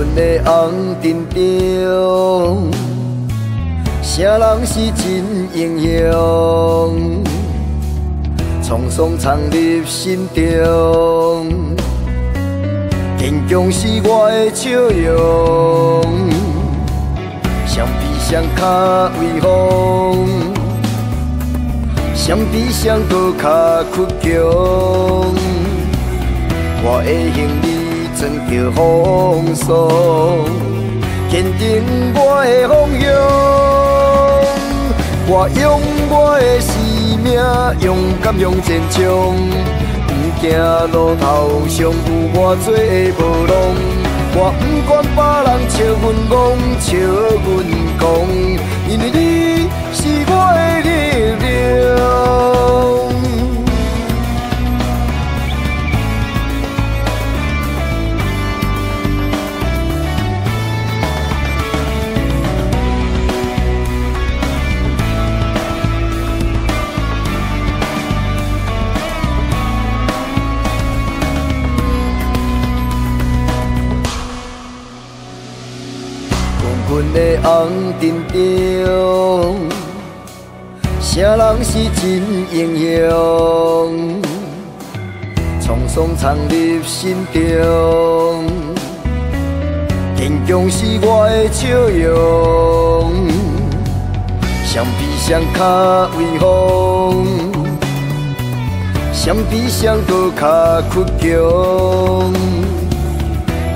阮的红尘中，啥人是真英雄？沧桑藏入心中，坚强是我的笑容。双臂双脚威风，双臂双脚脚屈强。我的行李全叫风霜，坚定我的方向。我用我的生命勇敢向前冲，不惊路头上有我做的无浪。我不管别人笑阮戆，笑阮狂，因为你是我的力量。阮的红尘中，啥人是真英雄？沧桑藏入心中，坚强是我的笑容。双臂双脚威风，双臂双脚脚屈强。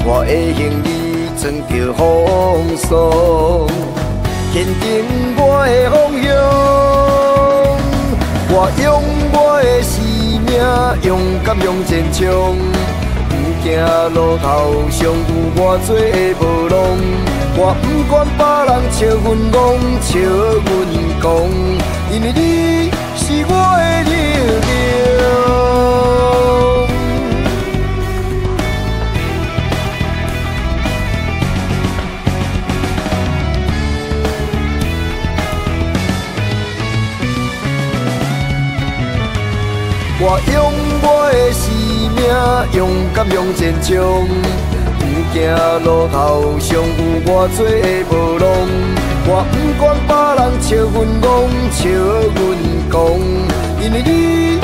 我的行李全叫风霜，坚定我的方向。我用我的生命勇敢向前冲，不惊路头上有我做的无浪。我不管别人笑阮戆，笑阮狂，因为你是我的力量。我用我的生命勇敢向前冲，不惊路头上有我做的无浪。我不管别人笑阮戆，笑阮狂，因为你